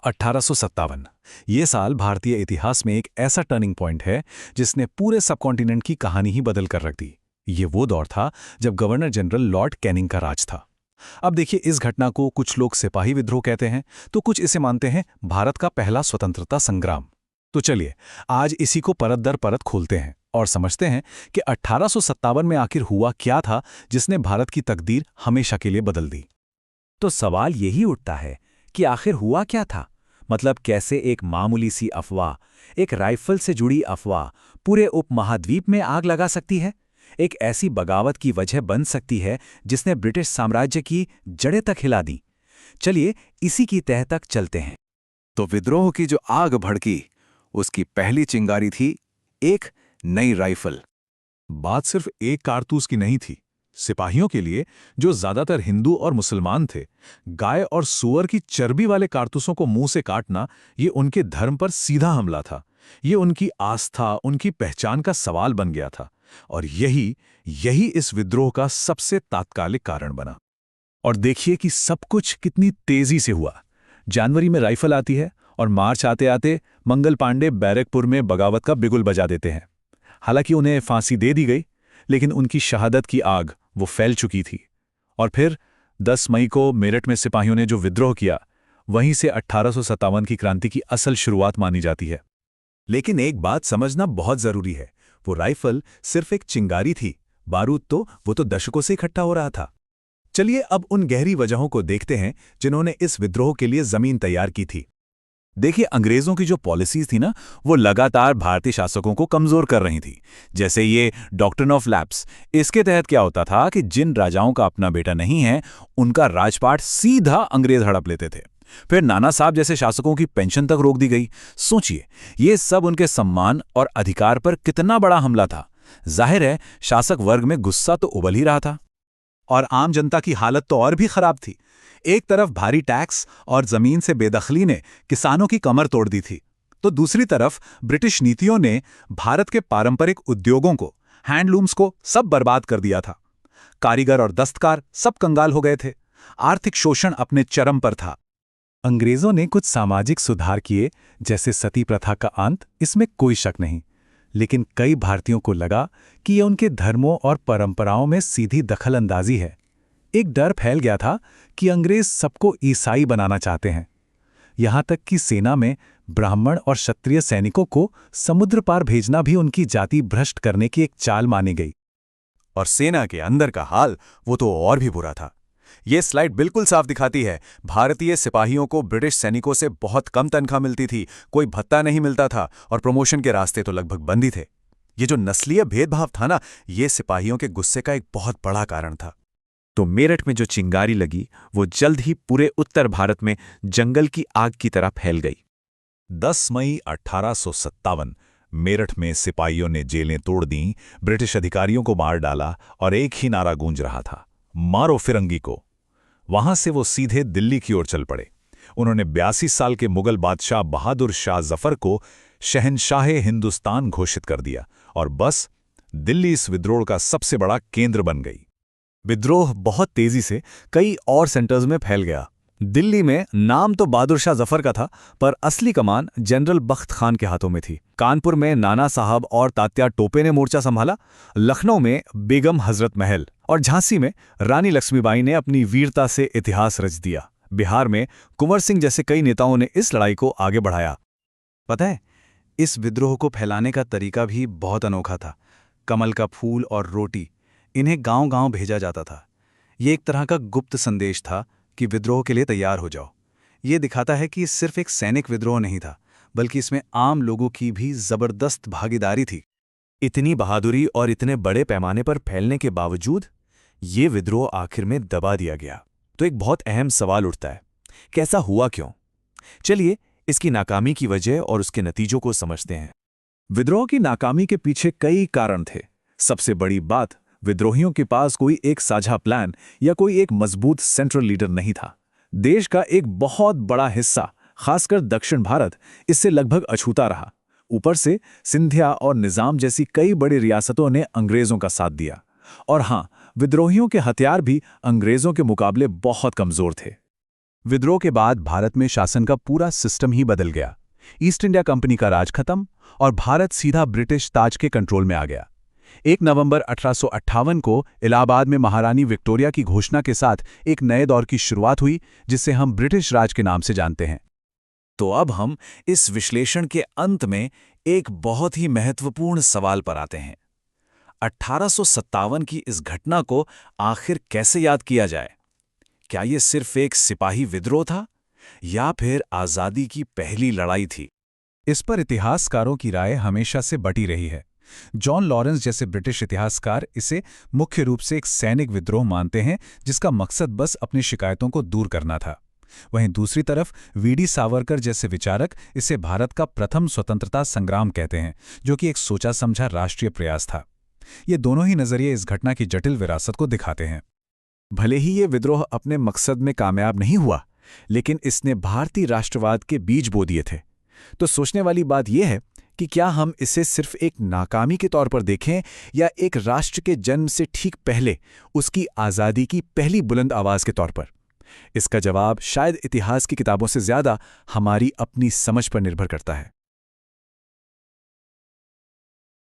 1857। ये साल भारतीय इतिहास में एक ऐसा टर्निंग पॉइंट है जिसने पूरे सबकॉन्टिनेंट की कहानी ही बदल कर रख दी। ये वो दौर था जब गवर्नर जनरल लॉर्ड कैनिंग का राज था। अब देखिए, इस घटना को कुछ लोग सिपाही विद्रोह कहते हैं तो कुछ इसे मानते हैं भारत का पहला स्वतंत्रता संग्राम। तो चलिए, आज इसी को परत दर परत खोलते हैं और समझते हैं कि 1857 में आखिर हुआ क्या था जिसने भारत की तकदीर हमेशा के लिए बदल दी। तो सवाल यही उठता है कि आखिर हुआ क्या था। मतलब कैसे एक मामूली सी अफवाह, एक राइफल से जुड़ी अफवाह पूरे उपमहाद्वीप में आग लगा सकती है, एक ऐसी बगावत की वजह बन सकती है जिसने ब्रिटिश साम्राज्य की जड़ें तक हिला दी। चलिए इसी की तह तक चलते हैं। तो विद्रोह की जो आग भड़की, उसकी पहली चिंगारी थी एक नई राइफल। बात सिर्फ एक कारतूस की नहीं थी। सिपाहियों के लिए, जो ज्यादातर हिंदू और मुसलमान थे, गाय और सूअर की चर्बी वाले कारतूसों को मुंह से काटना ये उनके धर्म पर सीधा हमला था। ये उनकी आस्था, उनकी पहचान का सवाल बन गया था। और यही इस विद्रोह का सबसे तात्कालिक कारण बना। और देखिए कि सब कुछ कितनी तेजी से हुआ। जनवरी में राइफल आती है और मार्च आते आते मंगल पांडे बैरकपुर में बगावत का बिगुल बजा देते हैं। हालांकि उन्हें फांसी दे दी गई, लेकिन उनकी शहादत की आग वो फैल चुकी थी। और फिर 10 मई को मेरठ में सिपाहियों ने जो विद्रोह किया, वहीं से 1857 की क्रांति की असल शुरुआत मानी जाती है। लेकिन एक बात समझना बहुत जरूरी है, वो राइफल सिर्फ एक चिंगारी थी, बारूद वो तो दशकों से इकट्ठा हो रहा था। चलिए अब उन गहरी वजहों को देखते हैं जिन्होंने इस विद्रोह के लिए जमीन तैयार की थी। देखिए, अंग्रेजों की जो पॉलिसीज थी ना, वो लगातार भारतीय शासकों को कमजोर कर रही थी। जैसे ये डॉक्ट्रिन ऑफ लैप्स, इसके तहत क्या होता था कि जिन राजाओं का अपना बेटा नहीं है, उनका राजपाट सीधा अंग्रेज हड़प लेते थे। फिर नाना साहब जैसे शासकों की पेंशन तक रोक दी गई। सोचिए, ये सब उनके सम्मान और अधिकार पर कितना बड़ा हमला था। जाहिर है, शासक वर्ग में गुस्सा तो उबल ही रहा था। और आम जनता की हालत तो और भी खराब थी। एक तरफ भारी टैक्स और जमीन से बेदखली ने किसानों की कमर तोड़ दी थी, तो दूसरी तरफ ब्रिटिश नीतियों ने भारत के पारंपरिक उद्योगों को, हैंडलूम्स को सब बर्बाद कर दिया था। कारीगर और दस्तकार सब कंगाल हो गए थे। आर्थिक शोषण अपने चरम पर था। अंग्रेजों ने कुछ सामाजिक सुधार किए, जैसे सती प्रथा का अंत, इसमें कोई शक नहीं। लेकिन कई भारतीयों को लगा कि यह उनके धर्मों और परंपराओं में सीधी दखलंदाजी है। एक डर फैल गया था कि अंग्रेज सबको ईसाई बनाना चाहते हैं। यहां तक कि सेना में ब्राह्मण और क्षत्रिय सैनिकों को समुद्र पार भेजना भी उनकी जाति भ्रष्ट करने की एक चाल मानी गई। और सेना के अंदर का हाल वो तो और भी बुरा था। ये स्लाइड बिल्कुल साफ दिखाती है, भारतीय सिपाहियों को ब्रिटिश सैनिकों से बहुत कम तनख्वाह मिलती थी, कोई भत्ता नहीं मिलता था और प्रमोशन के रास्ते तो लगभग बंद ही थे। ये जो नस्लीय भेदभाव था ना, ये सिपाहियों के गुस्से का एक बहुत बड़ा कारण था। तो मेरठ में जो चिंगारी लगी, वो जल्द ही पूरे उत्तर भारत में जंगल की आग की तरह फैल गई। 10 मई 1857 मेरठ में सिपाहियों ने जेलें तोड़ दीं, ब्रिटिश अधिकारियों को मार डाला और एक ही नारा गूंज रहा था, मारो फिरंगी को। वहां से वो सीधे दिल्ली की ओर चल पड़े। उन्होंने 82 साल के मुगल बादशाह बहादुर शाह जफर को शहंशाहे हिंदुस्तान घोषित कर दिया और बस दिल्ली इस विद्रोह का सबसे बड़ा केंद्र बन गई। विद्रोह बहुत तेजी से कई और सेंटर्स में फैल गया। दिल्ली में नाम तो बहादुर शाह जफर का था, पर असली कमान जनरल बख्त खान के हाथों में थी। कानपुर में नाना साहब और तात्या टोपे ने मोर्चा संभाला। लखनऊ में बेगम हजरत महल और झांसी में रानी लक्ष्मीबाई ने अपनी वीरता से इतिहास रच दिया। बिहार में कुंवर सिंह जैसे कई नेताओं ने इस लड़ाई को आगे बढ़ाया। पता है, इस विद्रोह को फैलाने का तरीका भी बहुत अनोखा था। कमल का फूल और रोटी, इन्हें गांव-गांव भेजा जाता था। ये एक तरह का गुप्त संदेश था कि विद्रोह के लिए तैयार हो जाओ। ये दिखाता है कि सिर्फ एक सैनिक विद्रोह नहीं था, बल्कि इसमें आम लोगों की भी जबरदस्त भागीदारी थी। इतनी बहादुरी और इतने बड़े पैमाने पर फैलने के बावजूद ये विद्रोह आखिर में दबा दिया गया। तो एक बहुत अहम सवाल उठता है, कैसा हुआ क्यों? चलिए इसकी नाकामी की वजह और उसके नतीजों को समझते हैं। विद्रोह की नाकामी के पीछे कई कारण थे। सबसे बड़ी बात, विद्रोहियों के पास कोई एक साझा प्लान या कोई एक मजबूत सेंट्रल लीडर नहीं था। देश का एक बहुत बड़ा हिस्सा, खासकर दक्षिण भारत, इससे लगभग अछूता रहा। ऊपर से सिंधिया और निजाम जैसी कई बड़ी रियासतों ने अंग्रेजों का साथ दिया। और हां, विद्रोहियों के हथियार भी अंग्रेजों के मुकाबले बहुत कमजोर थे। विद्रोह के बाद भारत में शासन का पूरा सिस्टम ही बदल गया। ईस्ट इंडिया कंपनी का राज खत्म और भारत सीधा ब्रिटिश ताज के कंट्रोल में आ गया। 1 नवंबर 1858 को इलाहाबाद में महारानी विक्टोरिया की घोषणा के साथ एक नए दौर की शुरुआत हुई, जिसे हम ब्रिटिश राज के नाम से जानते हैं। तो अब हम इस विश्लेषण के अंत में एक बहुत ही महत्वपूर्ण सवाल पर आते हैं। 1857 की इस घटना को आखिर कैसे याद किया जाए? क्या ये सिर्फ एक सिपाही विद्रोह था या फिर आज़ादी की पहली लड़ाई थी? इस पर इतिहासकारों की राय हमेशा से बटी रही है। जॉन लॉरेंस जैसे ब्रिटिश इतिहासकार इसे मुख्य रूप से एक सैनिक विद्रोह मानते हैं, जिसका मकसद बस अपनी शिकायतों को दूर करना था। वहीं दूसरी तरफ वीडी सावरकर जैसे विचारक इसे भारत का प्रथम स्वतंत्रता संग्राम कहते हैं, जो कि एक सोचा समझा राष्ट्रीय प्रयास था। ये दोनों ही नजरिए इस घटना की जटिल विरासत को दिखाते हैं। भले ही ये विद्रोह अपने मकसद में कामयाब नहीं हुआ, लेकिन इसने भारतीय राष्ट्रवाद के बीज बो दिए थे। तो सोचने वाली बात यह है कि क्या हम इसे सिर्फ एक नाकामी के तौर पर देखें या एक राष्ट्र के जन्म से ठीक पहले उसकी आज़ादी की पहली बुलंद आवाज़ के तौर पर? इसका जवाब शायद इतिहास की किताबों से ज़्यादा हमारी अपनी समझ पर निर्भर करता है।